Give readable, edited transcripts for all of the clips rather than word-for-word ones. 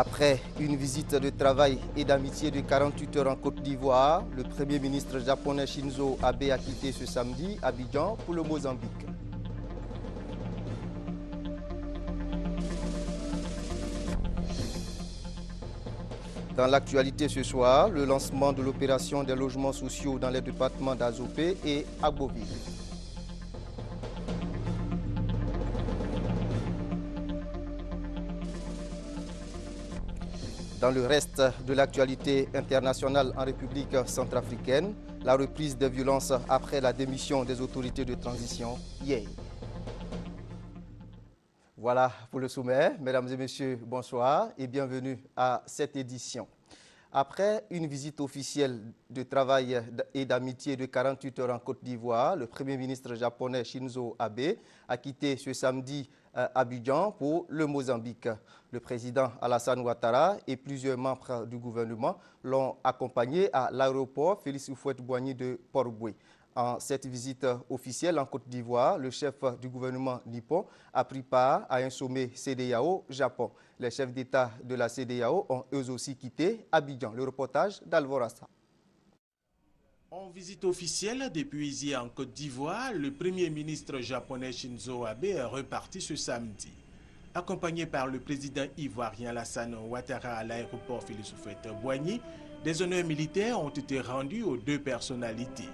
Après une visite de travail et d'amitié de 48 heures en Côte d'Ivoire, le Premier ministre japonais Shinzo Abe a quitté ce samedi Abidjan pour le Mozambique. Dans l'actualité ce soir, le lancement de l'opération des logements sociaux dans les départements d'Azopé et Agboville. Dans le reste de l'actualité internationale en République centrafricaine, la reprise des violences après la démission des autorités de transition hier. Voilà pour le sommaire. Mesdames et messieurs, bonsoir et bienvenue à cette édition. Après une visite officielle de travail et d'amitié de 48 heures en Côte d'Ivoire, le Premier ministre japonais Shinzo Abe a quitté ce samedi Abidjan pour le Mozambique. Le président Alassane Ouattara et plusieurs membres du gouvernement l'ont accompagné à l'aéroport Félix Houphouët-Boigny de Port-Boué. En cette visite officielle en Côte d'Ivoire, le chef du gouvernement nippon a pris part à un sommet CEDEAO-Japon. Les chefs d'État de la CEDEAO ont eux aussi quitté Abidjan. Le reportage d'Alvorassa. En visite officielle depuis hier en Côte d'Ivoire, le Premier ministre japonais Shinzo Abe est reparti ce samedi. Accompagné par le président ivoirien Alassane Ouattara à l'aéroport Félix Houphouët-Boigny, des honneurs militaires ont été rendus aux deux personnalités.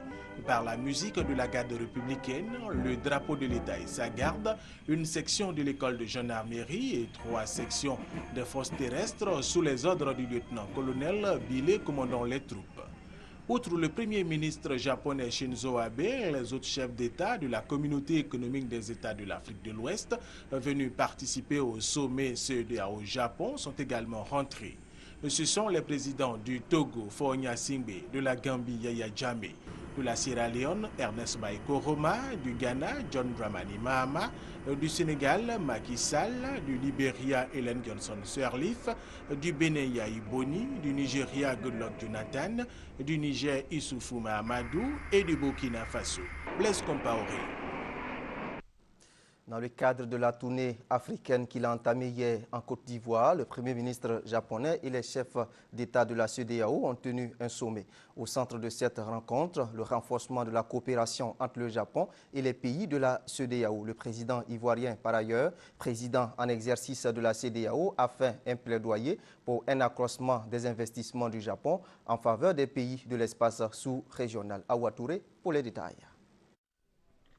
Par la musique de la garde républicaine, le drapeau de l'État et sa garde, une section de l'école de gendarmerie et 3 sections de forces terrestres sous les ordres du lieutenant-colonel Bilé commandant les troupes. Outre le Premier ministre japonais Shinzo Abe, les autres chefs d'État de la communauté économique des États de l'Afrique de l'Ouest venus participer au sommet CEDEAO au Japon sont également rentrés. Ce sont les présidents du Togo, Faure Gnassingbé, de la Gambie, Yaya Jammeh, de la Sierra Leone, Ernest Bai Koroma, du Ghana, John Dramani Mahama, du Sénégal, Macky Sall, du Libéria, Ellen Johnson Sirleaf, du Bénin, Yahi Boni, du Nigeria, Goodluck Jonathan, du Niger, Issoufou Mahamadou et du Burkina Faso, Blaise Compaoré. Dans le cadre de la tournée africaine qu'il a entamée hier en Côte d'Ivoire, le Premier ministre japonais et les chefs d'État de la CEDEAO ont tenu un sommet. Au centre de cette rencontre, le renforcement de la coopération entre le Japon et les pays de la CEDEAO. Le président ivoirien, par ailleurs, président en exercice de la CEDEAO, a fait un plaidoyer pour un accroissement des investissements du Japon en faveur des pays de l'espace sous-régional. Awa Touré pour les détails.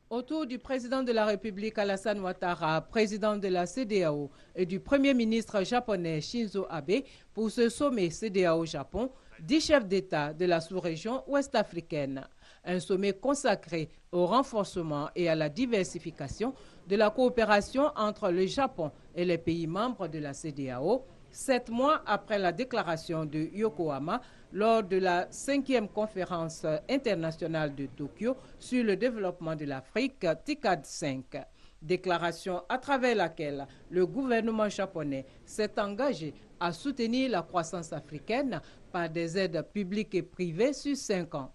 Autour du président de la République Alassane Ouattara, président de la CEDEAO, et du Premier ministre japonais Shinzo Abe pour ce sommet CEDEAO-Japon, 10 chefs d'État de la sous-région ouest-africaine. Un sommet consacré au renforcement et à la diversification de la coopération entre le Japon et les pays membres de la CEDEAO, 7 mois après la déclaration de Yokohama lors de la 5e conférence internationale de Tokyo sur le développement de l'Afrique, TICAD 5. Déclaration à travers laquelle le gouvernement japonais s'est engagé à soutenir la croissance africaine par des aides publiques et privées sur 5 ans.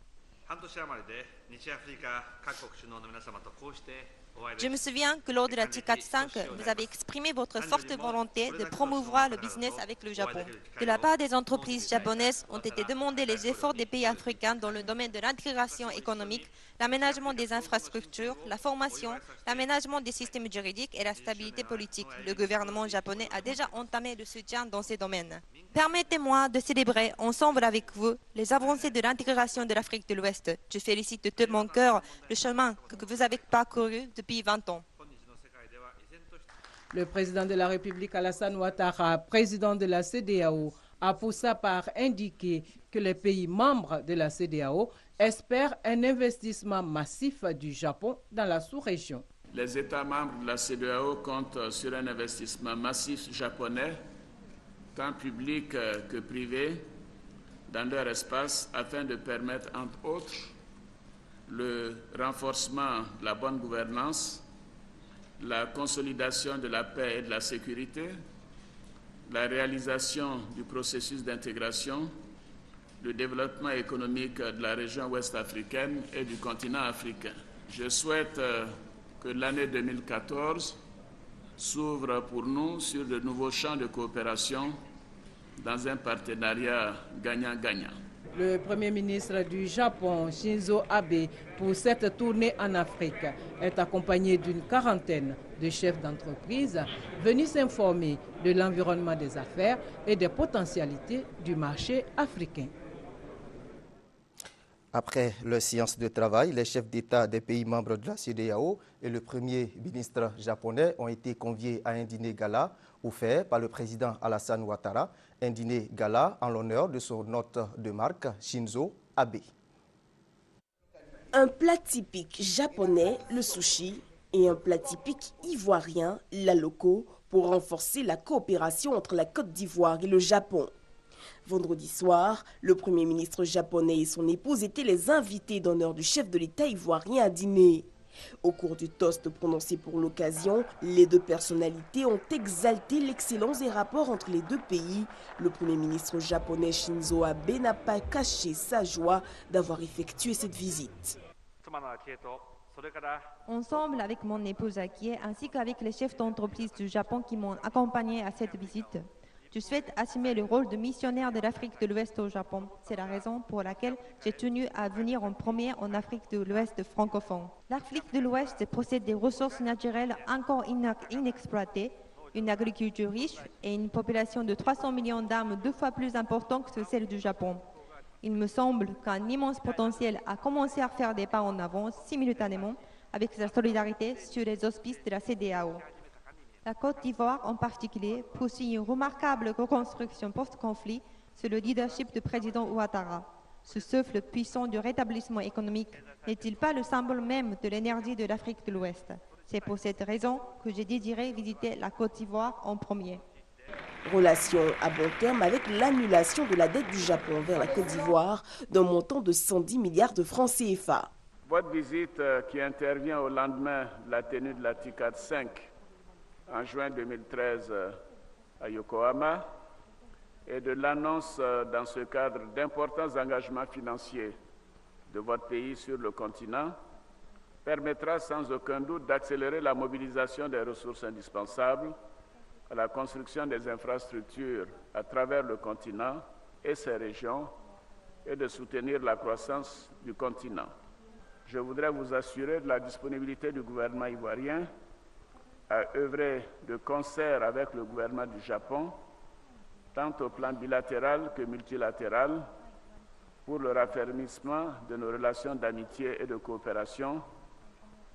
Je me souviens que lors de la TICAD 5, vous avez exprimé votre forte volonté de promouvoir le business avec le Japon. De la part des entreprises japonaises ont été demandés les efforts des pays africains dans le domaine de l'intégration économique, l'aménagement des infrastructures, la formation, l'aménagement des systèmes juridiques et la stabilité politique. Le gouvernement japonais a déjà entamé le soutien dans ces domaines. Permettez-moi de célébrer ensemble avec vous les avancées de l'intégration de l'Afrique de l'Ouest. Je félicite de tout mon cœur le chemin que vous avez parcouru depuis 20 ans. Le président de la République Alassane Ouattara, président de la CEDEAO, a pour sa part indiqué que les pays membres de la CEDEAO espèrent un investissement massif du Japon dans la sous-région. Les États membres de la CEDEAO comptent sur un investissement massif japonais, tant public que privé, dans leur espace afin de permettre, entre autres, le renforcement de la bonne gouvernance, la consolidation de la paix et de la sécurité, la réalisation du processus d'intégration, le développement économique de la région ouest africaine et du continent africain. Je souhaite que l'année 2014 s'ouvre pour nous sur de nouveaux champs de coopération dans un partenariat gagnant-gagnant. Le Premier ministre du Japon, Shinzo Abe, pour cette tournée en Afrique, est accompagné d'une quarantaine de chefs d'entreprise venus s'informer de l'environnement des affaires et des potentialités du marché africain. Après leur séance de travail, les chefs d'État des pays membres de la CEDEAO et le Premier ministre japonais ont été conviés à un dîner gala offert par le président Alassane Ouattara, un dîner gala en l'honneur de son hôte de marque Shinzo Abe. Un plat typique japonais, le sushi, et un plat typique ivoirien, la loco, pour renforcer la coopération entre la Côte d'Ivoire et le Japon. Vendredi soir, le Premier ministre japonais et son épouse étaient les invités d'honneur du chef de l'État ivoirien à dîner. Au cours du toast prononcé pour l'occasion, les deux personnalités ont exalté l'excellence des rapports entre les deux pays. Le Premier ministre japonais Shinzo Abe n'a pas caché sa joie d'avoir effectué cette visite. Ensemble avec mon épouse Akie ainsi qu'avec les chefs d'entreprise du Japon qui m'ont accompagné à cette visite, je souhaite assumer le rôle de missionnaire de l'Afrique de l'Ouest au Japon. C'est la raison pour laquelle j'ai tenu à venir en premier en Afrique de l'Ouest francophone. L'Afrique de l'Ouest possède des ressources naturelles encore inexploitées, une agriculture riche et une population de 300 millions d'âmes 2 fois plus importante que celle du Japon. Il me semble qu'un immense potentiel a commencé à faire des pas en avant simultanément avec la solidarité sur les auspices de la CEDEAO. La Côte d'Ivoire en particulier poursuit une remarquable reconstruction post-conflit sous le leadership du président Ouattara. Ce souffle puissant du rétablissement économique n'est-il pas le symbole même de l'énergie de l'Afrique de l'Ouest? C'est pour cette raison que j'ai désiré visiter la Côte d'Ivoire en premier. Relation à bon terme avec l'annulation de la dette du Japon vers la Côte d'Ivoire d'un montant de 110 milliards de francs CFA. Votre visite qui intervient au lendemain de la tenue de la TICAD 5 en juin 2013 à Yokohama et de l'annonce dans ce cadre d'importants engagements financiers de votre pays sur le continent permettra sans aucun doute d'accélérer la mobilisation des ressources indispensables à la construction des infrastructures à travers le continent et ses régions et de soutenir la croissance du continent. Je voudrais vous assurer de la disponibilité du gouvernement ivoirien à œuvrer de concert avec le gouvernement du Japon, tant au plan bilatéral que multilatéral, pour le raffermissement de nos relations d'amitié et de coopération,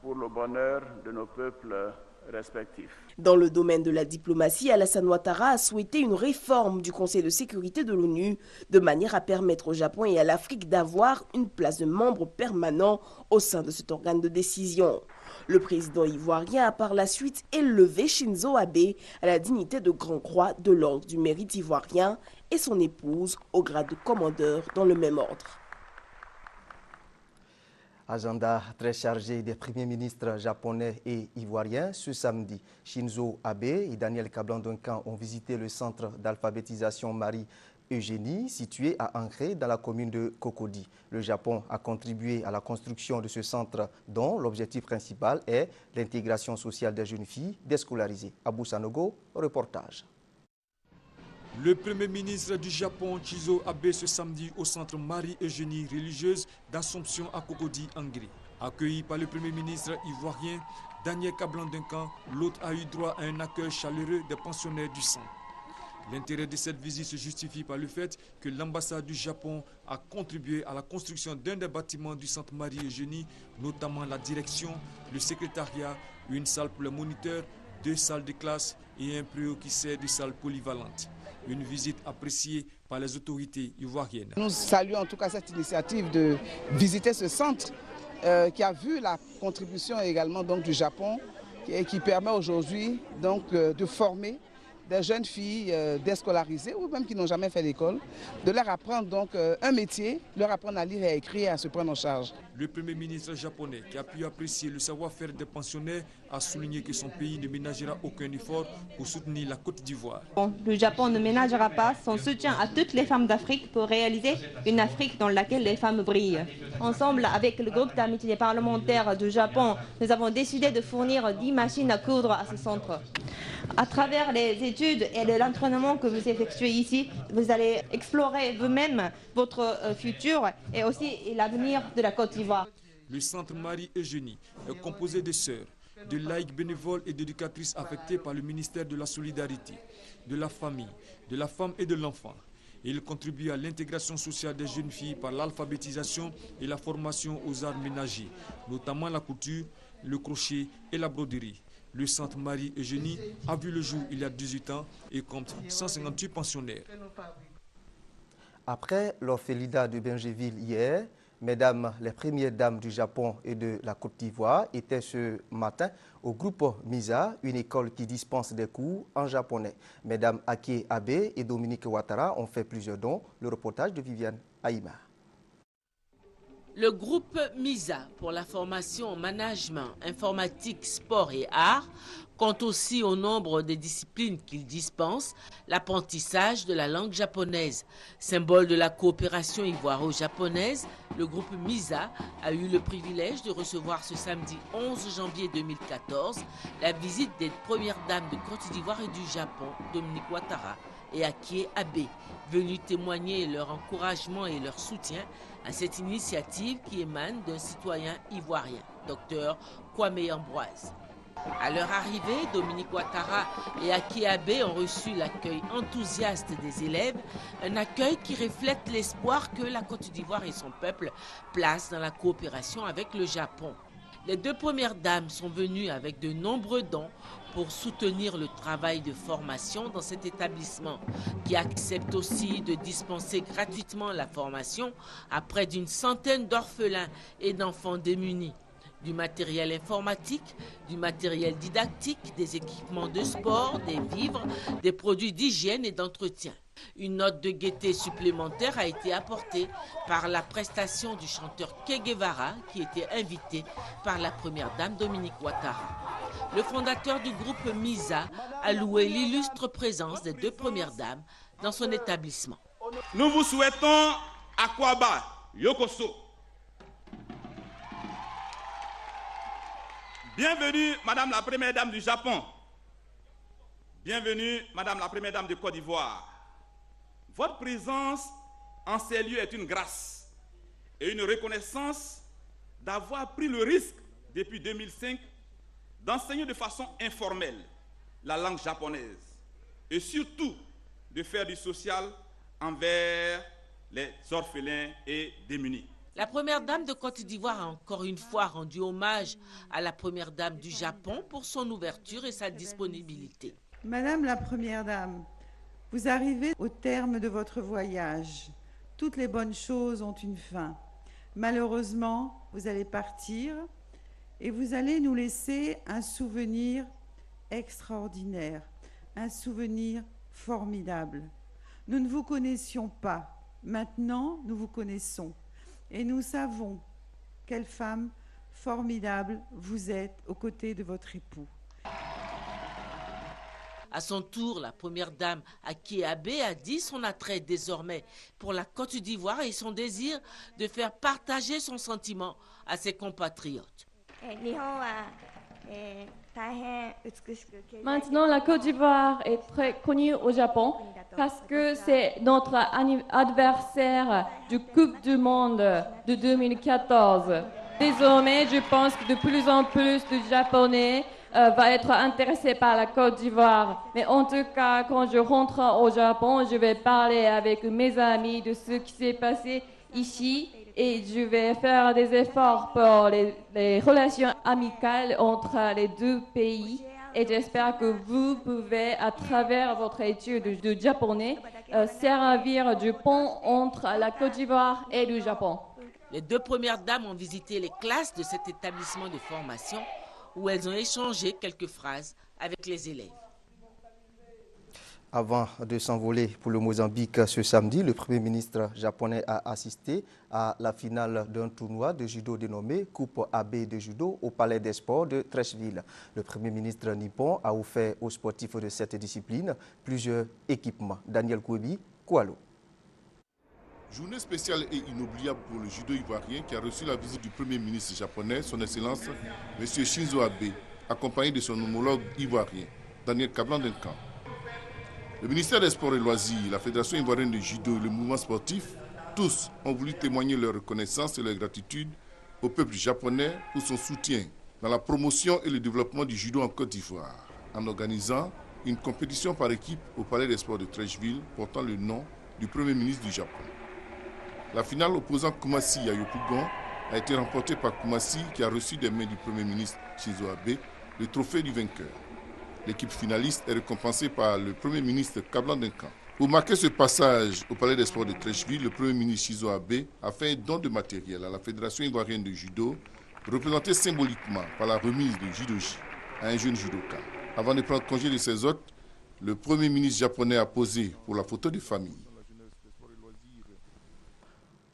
pour le bonheur de nos peuples respectifs. Dans le domaine de la diplomatie, Alassane Ouattara a souhaité une réforme du Conseil de sécurité de l'ONU, de manière à permettre au Japon et à l'Afrique d'avoir une place de membre permanent au sein de cet organe de décision. Le président ivoirien a par la suite élevé Shinzo Abe à la dignité de Grand Croix de l'Ordre du Mérite ivoirien et son épouse au grade de commandeur dans le même ordre. Agenda très chargé des premiers ministres japonais et ivoiriens. Ce samedi, Shinzo Abe et Daniel Kablan-Duncan ont visité le centre d'alphabétisation Marie-Eugénie, situé à Ankara, dans la commune de Cocody. Le Japon a contribué à la construction de ce centre dont l'objectif principal est l'intégration sociale des jeunes filles déscolarisées. Abou Sanogo, reportage. Le Premier ministre du Japon, Shinzo Abe, ce samedi au centre Marie-Eugénie religieuse d'Assomption à Cocody, Hongrie. Accueilli par le Premier ministre ivoirien, Daniel Kablan-Duncan, l'hôte a eu droit à un accueil chaleureux des pensionnaires du centre. L'intérêt de cette visite se justifie par le fait que l'ambassade du Japon a contribué à la construction d'un des bâtiments du centre Marie-Eugénie, notamment la direction, le secrétariat, une salle pour les moniteurs, 2 salles de classe et un préau qui sert de salle polyvalente. Une visite appréciée par les autorités ivoiriennes. Nous saluons en tout cas cette initiative de visiter ce centre qui a vu la contribution également donc, du Japon et qui permet aujourd'hui donc de former des jeunes filles déscolarisées ou même qui n'ont jamais fait l'école, de leur apprendre donc un métier, leur apprendre à lire et à écrire et à se prendre en charge. Le Premier ministre japonais, qui a pu apprécier le savoir-faire des pensionnaires, a souligné que son pays ne ménagera aucun effort pour soutenir la Côte d'Ivoire. Le Japon ne ménagera pas son soutien à toutes les femmes d'Afrique pour réaliser une Afrique dans laquelle les femmes brillent. Ensemble, avec le groupe d'amitié parlementaire du Japon, nous avons décidé de fournir 10 machines à coudre à ce centre. À travers les études et l'entraînement que vous effectuez ici, vous allez explorer vous-même votre futur et aussi l'avenir de la Côte d'Ivoire. Le centre Marie-Eugénie est composé de sœurs, de laïcs bénévoles et d'éducatrices affectées par le ministère de la Solidarité, de la Famille, de la Femme et de l'Enfant. Il contribue à l'intégration sociale des jeunes filles par l'alphabétisation et la formation aux arts ménagers, notamment la couture, le crochet et la broderie. Le centre Marie-Eugénie a vu le jour il y a 18 ans et compte 158 pensionnaires. Après l'orphelinat de Bingéville hier, mesdames, les premières dames du Japon et de la Côte d'Ivoire étaient ce matin au groupe MISA, une école qui dispense des cours en japonais. Mesdames Akie Abe et Dominique Ouattara ont fait plusieurs dons. Le reportage de Viviane Aïma. Le groupe MISA pour la formation en management, informatique, sport et art compte aussi au nombre des disciplines qu'il dispense l'apprentissage de la langue japonaise. Symbole de la coopération ivoiro-japonaise, le groupe MISA a eu le privilège de recevoir ce samedi 11 janvier 2014 la visite des premières dames de Côte d'Ivoire et du Japon, Dominique Ouattara et Akie Abe, venus témoigner leur encouragement et leur soutien à cette initiative qui émane d'un citoyen ivoirien, Dr Kwame Ambroise. À leur arrivée, Dominique Ouattara et Akie Abe ont reçu l'accueil enthousiaste des élèves, un accueil qui reflète l'espoir que la Côte d'Ivoire et son peuple placent dans la coopération avec le Japon. Les deux premières dames sont venues avec de nombreux dons pour soutenir le travail de formation dans cet établissement, qui accepte aussi de dispenser gratuitement la formation à près d'une centaine d'orphelins et d'enfants démunis. Du matériel informatique, du matériel didactique, des équipements de sport, des vivres, des produits d'hygiène et d'entretien. Une note de gaieté supplémentaire a été apportée par la prestation du chanteur Che Guevara qui était invité par la première dame Dominique Ouattara. Le fondateur du groupe MISA a loué l'illustre présence des deux premières dames dans son établissement. Nous vous souhaitons Akwaba Yokoso. Bienvenue, Madame la Première Dame du Japon. Bienvenue, Madame la Première Dame de Côte d'Ivoire. Votre présence en ces lieux est une grâce et une reconnaissance d'avoir pris le risque, depuis 2005, d'enseigner de façon informelle la langue japonaise et surtout de faire du social envers les orphelins et démunis. La première dame de Côte d'Ivoire a encore une fois rendu hommage à la première dame du Japon pour son ouverture et sa disponibilité. Madame la première dame, vous arrivez au terme de votre voyage. Toutes les bonnes choses ont une fin. Malheureusement, vous allez partir et vous allez nous laisser un souvenir extraordinaire, un souvenir formidable. Nous ne vous connaissions pas. Maintenant, nous vous connaissons. Et nous savons quelle femme formidable vous êtes aux côtés de votre époux. À son tour, la première dame Akie Abe a dit son attrait désormais pour la Côte d'Ivoire et son désir de faire partager son sentiment à ses compatriotes. Maintenant, la Côte d'Ivoire est très connue au Japon parce que c'est notre adversaire du Coupe du Monde de 2014. Désormais, je pense que de plus en plus de Japonais vont être intéressés par la Côte d'Ivoire. Mais en tout cas, quand je rentre au Japon, je vais parler avec mes amis de ce qui s'est passé ici et je vais faire des efforts pour les relations amicales entre les deux pays. Et j'espère que vous pouvez, à travers votre étude de japonais, servir du pont entre la Côte d'Ivoire et le Japon. Les deux premières dames ont visité les classes de cet établissement de formation où elles ont échangé quelques phrases avec les élèves. Avant de s'envoler pour le Mozambique ce samedi, le Premier ministre japonais a assisté à la finale d'un tournoi de judo dénommé Coupe Abe de judo au Palais des Sports de Trècheville. Le Premier ministre nippon a offert aux sportifs de cette discipline plusieurs équipements. Daniel Kouebi, Koualo. Journée spéciale et inoubliable pour le judo ivoirien qui a reçu la visite du Premier ministre japonais, son Excellence M. Shinzo Abe, accompagné de son homologue ivoirien. Daniel Kablan-Duncan. Le ministère des Sports et Loisirs, la Fédération ivoirienne de judo et le mouvement sportif, tous ont voulu témoigner leur reconnaissance et leur gratitude au peuple japonais pour son soutien dans la promotion et le développement du judo en Côte d'Ivoire, en organisant une compétition par équipe au Palais des Sports de Treichville portant le nom du Premier ministre du Japon. La finale opposant Koumassi à Yopougon a été remportée par Koumassi qui a reçu des mains du Premier ministre Shinzo Abe le trophée du vainqueur. L'équipe finaliste est récompensée par le Premier ministre Kablan-Duncan. Pour marquer ce passage au Palais des Sports de Treichville, le Premier ministre Shinzo Abe a fait un don de matériel à la Fédération ivoirienne de judo, représenté symboliquement par la remise de judoji à un jeune judoka. Avant de prendre congé de ses hôtes, le Premier ministre japonais a posé pour la photo de famille.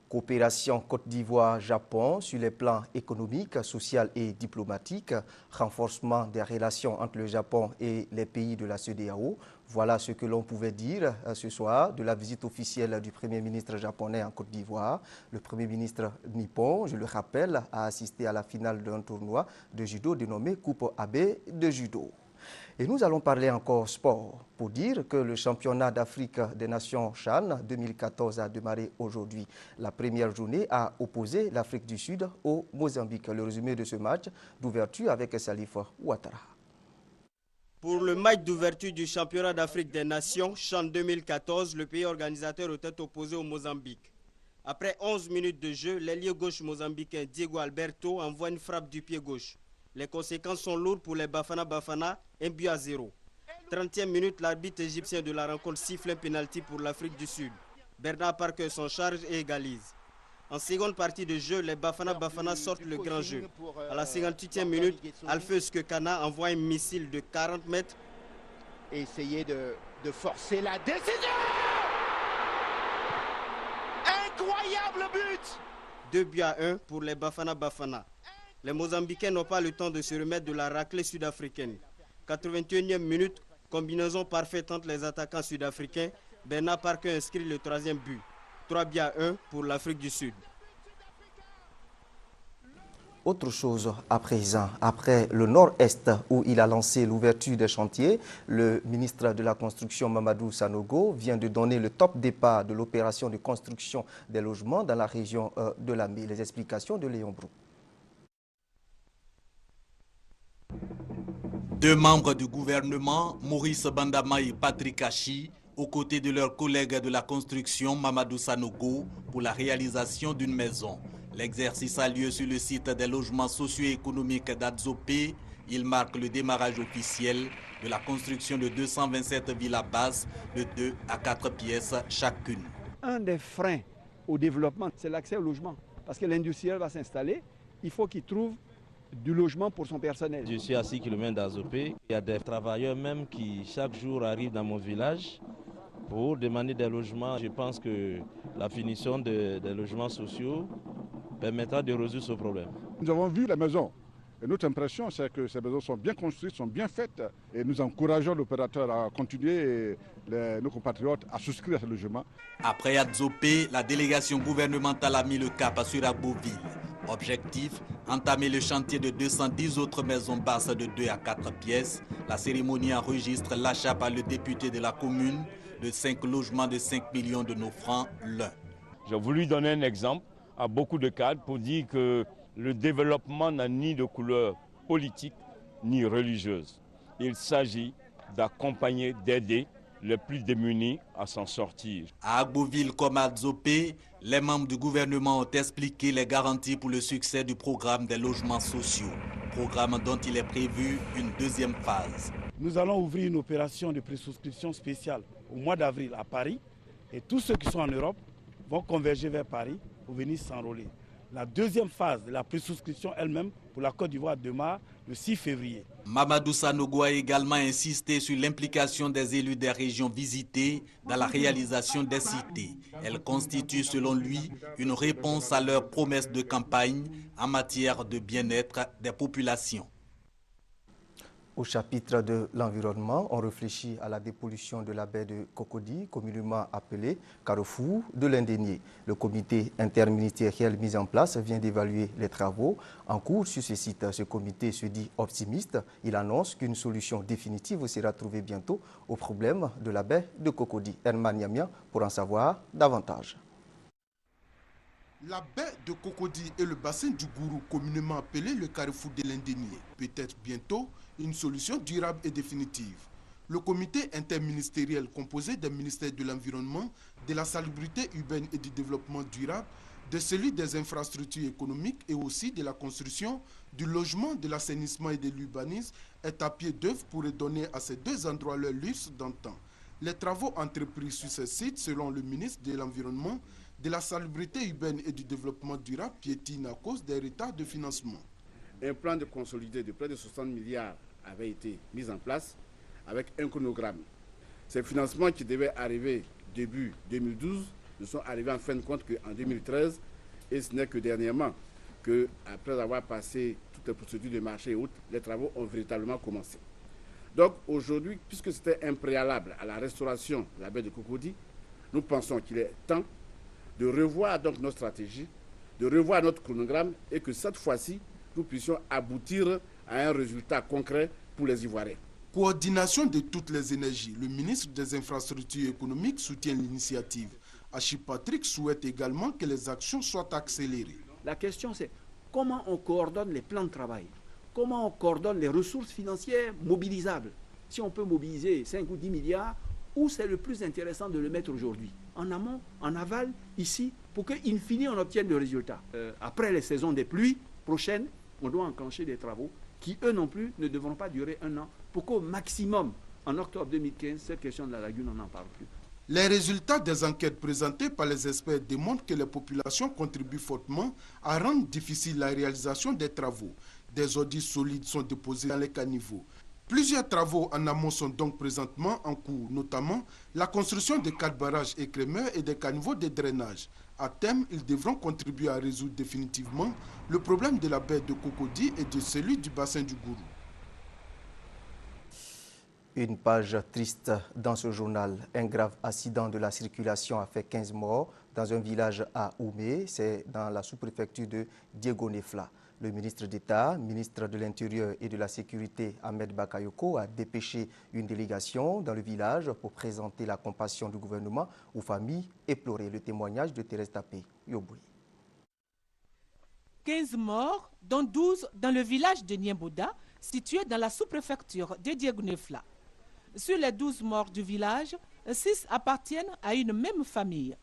Coopération Côte d'Ivoire-Japon sur les plans économiques, social et diplomatique, renforcement des relations entre le Japon et les pays de la CEDEAO. Voilà ce que l'on pouvait dire ce soir de la visite officielle du Premier ministre japonais en Côte d'Ivoire. Le Premier ministre nippon, je le rappelle, a assisté à la finale d'un tournoi de judo dénommé Coupe Abe de judo. Et nous allons parler encore sport pour dire que le championnat d'Afrique des Nations CHAN 2014 a démarré aujourd'hui. La première journée a opposé l'Afrique du Sud au Mozambique. Le résumé de ce match d'ouverture avec Salif Ouattara. Pour le match d'ouverture du championnat d'Afrique des Nations CHAN 2014, le pays organisateur était opposé au Mozambique. Après 11 minutes de jeu, l'ailier gauche mozambicain Diego Alberto envoie une frappe du pied gauche. Les conséquences sont lourdes pour les Bafana Bafana, 1-0. 30e minute, l'arbitre égyptien de la rencontre siffle un pénalty pour l'Afrique du Sud. Bernard Parker s'en charge et égalise. En seconde partie de jeu, les Bafana Bafana sortent le grand jeu. À la 58e minute, Alpheus Kekana envoie un missile de 40 mètres. Et essayer de forcer la décision. Incroyable but. 2-1 pour les Bafana Bafana. Les Mozambicains n'ont pas le temps de se remettre de la raclée sud-africaine. 81e minute, combinaison parfaite entre les attaquants sud-africains. Bernard Parker inscrit le 3e but. 3-1 pour l'Afrique du Sud. Autre chose à présent, après le nord-est où il a lancé l'ouverture des chantiers, le ministre de la Construction Mamadou Sanogo vient de donner le top départ de l'opération de construction des logements dans la région de Lamé. Les explications de Léon Brou. Deux membres du gouvernement, Maurice Bandama et Patrick Hachi, aux côtés de leurs collègues de la construction Mamadou Sanogo pour la réalisation d'une maison. L'exercice a lieu sur le site des logements socio-économiques d'Adzopé. Il marque le démarrage officiel de la construction de 227 villas basses de 2 à 4 pièces chacune. Un des freins au développement, c'est l'accès au logement. Parce que l'industriel va s'installer, il faut qu'il trouve du logement pour son personnel. Je suis à 6 km d'Azopé. Il y a des travailleurs même qui chaque jour arrivent dans mon village pour demander des logements. Je pense que la finition des logements sociaux permettra de résoudre ce problème. Nous avons vu la maison. Et notre impression, c'est que ces maisons sont bien construites, sont bien faites. Et nous encourageons l'opérateur à continuer et nos compatriotes à souscrire à ce logement. Après Adzopé, la délégation gouvernementale a mis le cap sur Agboville. Objectif, entamer le chantier de 210 autres maisons basses de 2 à 4 pièces. La cérémonie enregistre l'achat par le député de la commune de 5 logements de 5 millions de nos francs l'un. J'ai voulu donner un exemple à beaucoup de cadres pour dire que le développement n'a ni de couleur politique ni religieuse. Il s'agit d'accompagner, d'aider les plus démunis à s'en sortir. À Agboville comme à Adzopé, les membres du gouvernement ont expliqué les garanties pour le succès du programme des logements sociaux, programme dont il est prévu une deuxième phase. Nous allons ouvrir une opération de présouscription spéciale au mois d'avril à Paris et tous ceux qui sont en Europe vont converger vers Paris pour venir s'enrôler. La deuxième phase de la présouscription elle-même pour la Côte d'Ivoire démarre le 6 février. Mamadou Sanogo a également insisté sur l'implication des élus des régions visitées dans la réalisation des cités. Elle constitue selon lui une réponse à leurs promesses de campagne en matière de bien-être des populations. Au chapitre de l'environnement, on réfléchit à la dépollution de la baie de Cocody, communément appelée Carrefour de l'Indénié. Le comité interministériel mis en place vient d'évaluer les travaux en cours sur ce site. Ce comité se dit optimiste. Il annonce qu'une solution définitive sera trouvée bientôt au problème de la baie de Cocody. Herman Yamian pour en savoir davantage. La baie de Cocody et le bassin du Gourou, communément appelé le Carrefour de l'Indénié, peut-être bientôt une solution durable et définitive. Le comité interministériel composé des ministères de l'Environnement, de la Salubrité urbaine et du Développement durable, de celui des infrastructures économiques et aussi de la construction, du logement, de l'assainissement et de l'urbanisme est à pied d'œuvre pour redonner à ces deux endroits leur lustre d'antan. Les travaux entrepris sur ce site, selon le ministre de l'Environnement, de la Salubrité urbaine et du Développement durable, piétinent à cause des retards de financement. Un plan de consolidé de près de 60 milliards avait été mis en place avec un chronogramme. Ces financements qui devaient arriver début 2012 ne sont arrivés en fin de compte qu'en 2013 et ce n'est que dernièrement qu'après avoir passé toutes les procédures de marché et autres, les travaux ont véritablement commencé. Donc aujourd'hui, puisque c'était un préalable à la restauration de la baie de Cocody, nous pensons qu'il est temps de revoir donc notre stratégie, de revoir notre chronogramme et que cette fois-ci, nous puissions aboutir à un résultat concret pour les Ivoiriens. Coordination de toutes les énergies. Le ministre des Infrastructures économiques soutient l'initiative. Achille Patrick souhaite également que les actions soient accélérées. La question c'est comment on coordonne les plans de travail, comment on coordonne les ressources financières mobilisables. Si on peut mobiliser 5 ou 10 milliards, où c'est le plus intéressant de le mettre aujourd'hui? En amont, en aval, ici, pour qu'in fine on obtienne le résultat. Après les saisons des pluies prochaines, on doit enclencher des travaux qui, eux non plus, ne devront pas durer un an, pour qu'au maximum, en octobre 2015, cette question de la lagune, on n'en parle plus. Les résultats des enquêtes présentées par les experts démontrent que les populations contribuent fortement à rendre difficile la réalisation des travaux. Des audits solides sont déposés dans les caniveaux. Plusieurs travaux en amont sont donc présentement en cours, notamment la construction de 4 barrages écrémeurs et des caniveaux de drainage. À terme, ils devront contribuer à résoudre définitivement le problème de la baie de Cocody et de celui du bassin du Gourou. Une page triste dans ce journal. Un grave accident de la circulation a fait 15 morts dans un village à Oumé, c'est dans la sous-préfecture de Diégonefla. Le ministre d'État, ministre de l'Intérieur et de la Sécurité, Ahmed Bakayoko, a dépêché une délégation dans le village pour présenter la compassion du gouvernement aux familles éplorées. Le témoignage de Thérèse Tapé, Yoboué. 15 morts, dont 12 dans le village de Niemboda, situé dans la sous-préfecture de Diégonefla. Sur les 12 morts du village, 6 appartiennent à une même famille.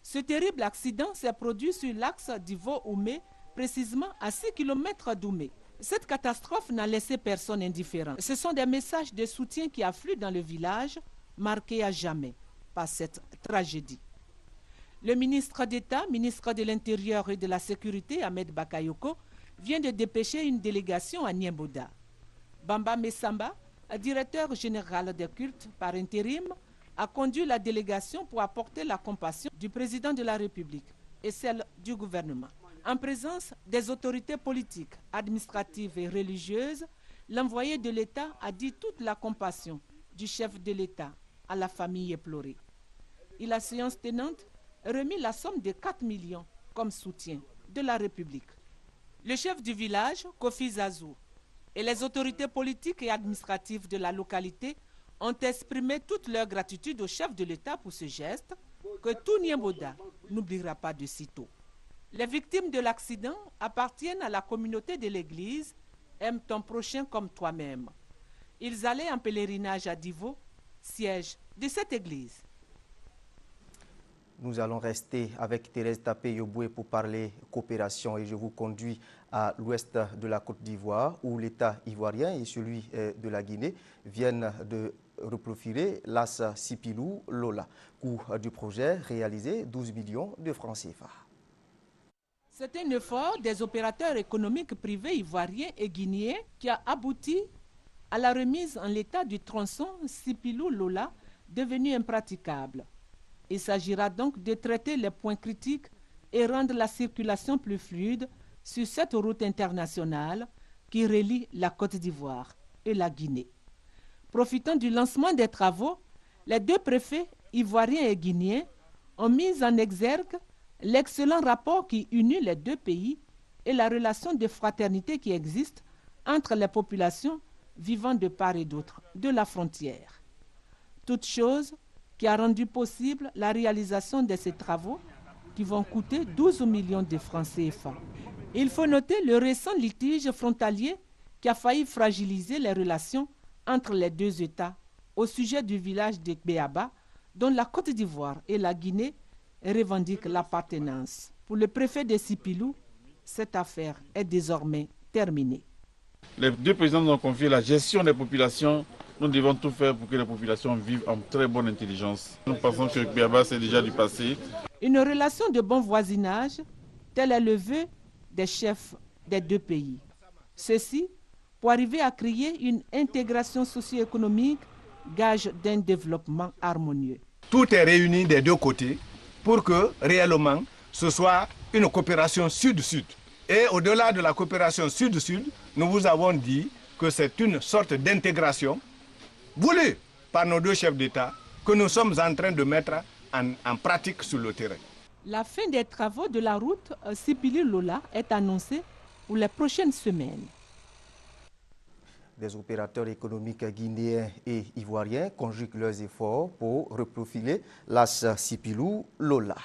Ce terrible accident s'est produit sur l'axe Divo-Oumé, précisément à 6 km d'Oumé. Cette catastrophe n'a laissé personne indifférent. Ce sont des messages de soutien qui affluent dans le village, marqués à jamais par cette tragédie. Le ministre d'État, ministre de l'Intérieur et de la Sécurité, Ahmed Bakayoko, vient de dépêcher une délégation à Niemboda. Bamba Messamba, directeur général des cultes par intérim, a conduit la délégation pour apporter la compassion du président de la République et celle du gouvernement. En présence des autorités politiques, administratives et religieuses, l'envoyé de l'État a dit toute la compassion du chef de l'État à la famille éplorée. Il a, séance tenante, remis la somme de 4 millions comme soutien de la République. Le chef du village, Kofi Zazou, et les autorités politiques et administratives de la localité ont exprimé toute leur gratitude au chef de l'État pour ce geste que tout Niemboda n'oubliera pas de sitôt. Les victimes de l'accident appartiennent à la communauté de l'Église « Aime ton prochain comme toi-même ». Ils allaient en pèlerinage à Divo, siège de cette église. Nous allons rester avec Thérèse Tapé Yoboué pour parler coopération et je vous conduis à l'ouest de la Côte d'Ivoire où l'État ivoirien et celui de la Guinée viennent de reprofiler l'AS Sipilou Lola. Coût du projet réalisé 12 millions de francs CFA. C'est un effort des opérateurs économiques privés ivoiriens et guinéens qui a abouti à la remise en l'état du tronçon Sipilou Lola devenu impraticable. Il s'agira donc de traiter les points critiques et rendre la circulation plus fluide sur cette route internationale qui relie la Côte d'Ivoire et la Guinée. Profitant du lancement des travaux, les deux préfets ivoiriens et guinéens ont mis en exergue l'excellent rapport qui unit les deux pays et la relation de fraternité qui existe entre les populations vivant de part et d'autre de la frontière. Toute chose qui a rendu possible la réalisation de ces travaux qui vont coûter 12 millions de francs CFA. Il faut noter le récent litige frontalier qui a failli fragiliser les relations entre les deux États au sujet du village de Béaba, dont la Côte d'Ivoire et la Guinée revendiquent l'appartenance. Pour le préfet de Sipilou, cette affaire est désormais terminée. Les deux présidents nous ont confié la gestion des populations. Nous devons tout faire pour que les populations vivent en très bonne intelligence. Nous pensons que Béaba, c'est déjà du passé. Une relation de bon voisinage, tel est le vœu des chefs des deux pays. Ceci pour arriver à créer une intégration socio-économique, gage d'un développement harmonieux. Tout est réuni des deux côtés pour que réellement ce soit une coopération sud-sud. Et au-delà de la coopération sud-sud, nous vous avons dit que c'est une sorte d'intégration voulue par nos deux chefs d'État que nous sommes en train de mettre en pratique sur le terrain. La fin des travaux de la route Sipili-Lola est annoncée pour les prochaines semaines. Des opérateurs économiques guinéens et ivoiriens conjuguent leurs efforts pour reprofiler l'as Sipilou-Lola.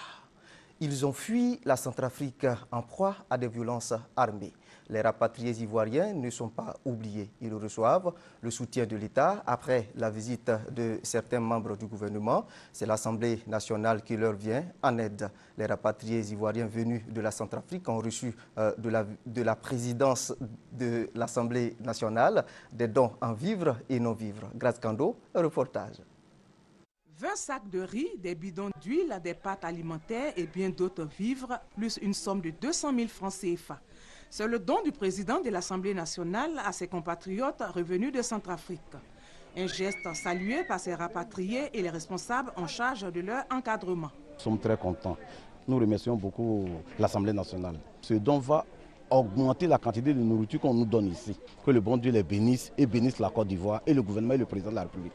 Ils ont fui la Centrafrique en proie à des violences armées. Les rapatriés ivoiriens ne sont pas oubliés. Ils reçoivent le soutien de l'État après la visite de certains membres du gouvernement. C'est l'Assemblée nationale qui leur vient en aide. Les rapatriés ivoiriens venus de la Centrafrique ont reçu de la présidence de l'Assemblée nationale des dons en vivres et non-vivres. Grace Kando, un reportage. 20 sacs de riz, des bidons d'huile, des pâtes alimentaires et bien d'autres vivres, plus une somme de 200 000 francs CFA. C'est le don du président de l'Assemblée nationale à ses compatriotes revenus de Centrafrique. Un geste salué par ses rapatriés et les responsables en charge de leur encadrement. Nous sommes très contents. Nous remercions beaucoup l'Assemblée nationale. Ce don va augmenter la quantité de nourriture qu'on nous donne ici. Que le bon Dieu les bénisse et bénisse la Côte d'Ivoire et le gouvernement et le président de la République.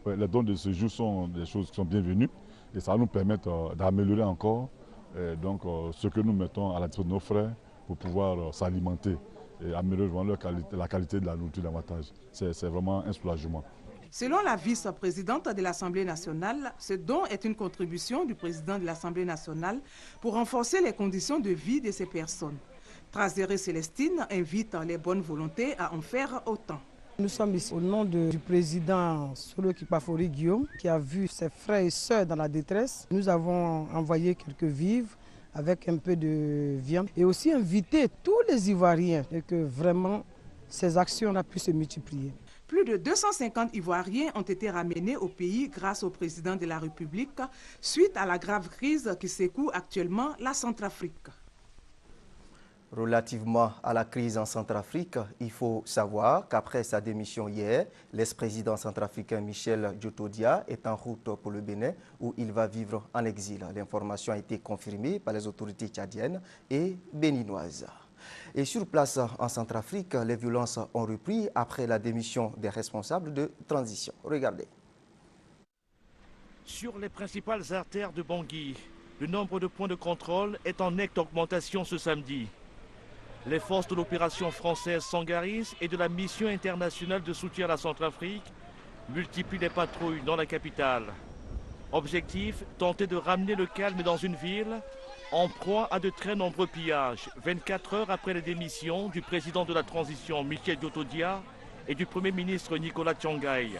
Les dons de ce jour sont des choses qui sont bienvenues et ça va nous permettre d'améliorer encore ce que nous mettons à la disposition de nos frères pour pouvoir s'alimenter et améliorer la qualité de la nourriture davantage. C'est vraiment un soulagement. Selon la vice-présidente de l'Assemblée nationale, ce don est une contribution du président de l'Assemblée nationale pour renforcer les conditions de vie de ces personnes. Traséré Célestine invite les bonnes volontés à en faire autant. Nous sommes ici au nom du président Solo Kipafori Guillaume qui a vu ses frères et sœurs dans la détresse. Nous avons envoyé quelques vivres avec un peu de viande et aussi invité tous les Ivoiriens et que vraiment ces actions-là puissent se multiplier. Plus de 250 Ivoiriens ont été ramenés au pays grâce au président de la République suite à la grave crise qui secoue actuellement la Centrafrique. Relativement à la crise en Centrafrique, il faut savoir qu'après sa démission hier, l'ex-président centrafricain Michel Djotodia est en route pour le Bénin où il va vivre en exil. L'information a été confirmée par les autorités tchadiennes et béninoises. Et sur place en Centrafrique, les violences ont repris après la démission des responsables de transition. Regardez. Sur les principales artères de Bangui, le nombre de points de contrôle est en nette augmentation ce samedi. Les forces de l'opération française Sangaris et de la mission internationale de soutien à la Centrafrique multiplient les patrouilles dans la capitale. Objectif, tenter de ramener le calme dans une ville en proie à de très nombreux pillages, 24 heures après les démissions du président de la transition Michel Djotodia et du Premier ministre Nicolas Tiangaï.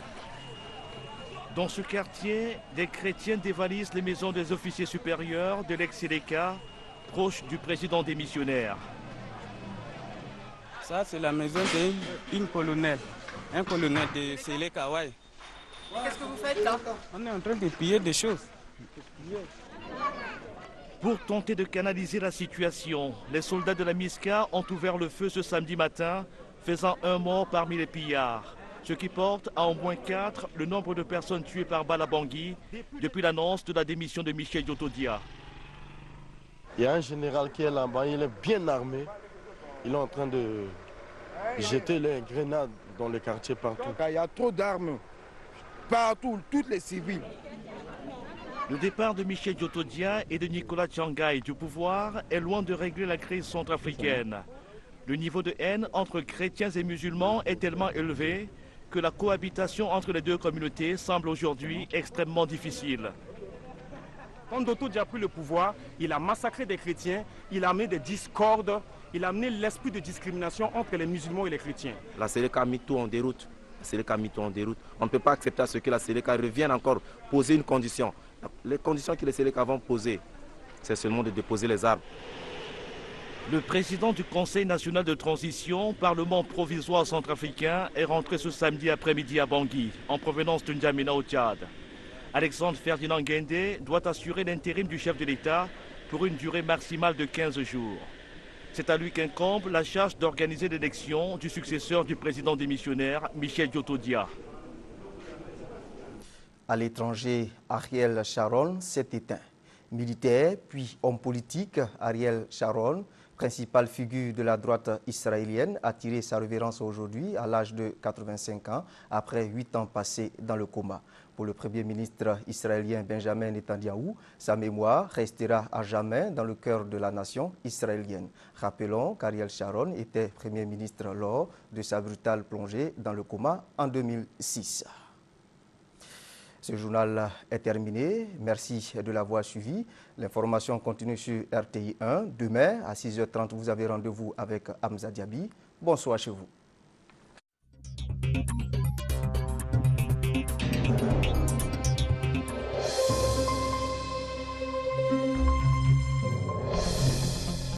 Dans ce quartier, des chrétiens dévalisent les maisons des officiers supérieurs de l'ex-Séléka, proches du président démissionnaire. Ça, c'est la maison d'une colonel, un colonel de Séléka. Qu'est-ce que vous faites là? On est en train de piller des choses. Pour tenter de canaliser la situation, les soldats de la MISCA ont ouvert le feu ce samedi matin, faisant un mort parmi les pillards, ce qui porte à au moins 4 le nombre de personnes tuées par balle à Bangui depuis l'annonce de la démission de Michel Djotodia. Il y a un général qui est là-bas, il est bien armé. Il est en train de jeter les grenades dans les quartiers partout. Il y a trop d'armes partout, toutes les civils. Le départ de Michel Djotodia et de Nicolas Tchangaï du pouvoir est loin de régler la crise centrafricaine. Le niveau de haine entre chrétiens et musulmans est tellement élevé que la cohabitation entre les deux communautés semble aujourd'hui extrêmement difficile. Quand Djotodia a pris le pouvoir, il a massacré des chrétiens, il a amené des discordes, il a amené l'esprit de discrimination entre les musulmans et les chrétiens. La Séléka a mis tout en déroute. On ne peut pas accepter à ce que la Séléka revienne encore poser une condition. Les conditions que les Séléka vont poser, c'est seulement de déposer les armes. Le président du Conseil national de transition, Parlement provisoire centrafricain, est rentré ce samedi après-midi à Bangui, en provenance de N'Djamena au Tchad. Alexandre Ferdinand Guendé doit assurer l'intérim du chef de l'État pour une durée maximale de 15 jours. C'est à lui qu'incombe la charge d'organiser l'élection du successeur du président démissionnaire, Michel Djotodia. À l'étranger, Ariel Sharon s'est éteint. Militaire puis homme politique, Ariel Sharon, principale figure de la droite israélienne, a tiré sa révérence aujourd'hui à l'âge de 85 ans, après 8 ans passés dans le coma. Pour le Premier ministre israélien Benjamin Netanyahou, sa mémoire restera à jamais dans le cœur de la nation israélienne. Rappelons qu'Ariel Sharon était Premier ministre lors de sa brutale plongée dans le coma en 2006. Ce journal est terminé. Merci de l'avoir suivi. L'information continue sur RTI 1. Demain, à 6h30, vous avez rendez-vous avec Hamza Diaby. Bonsoir chez vous.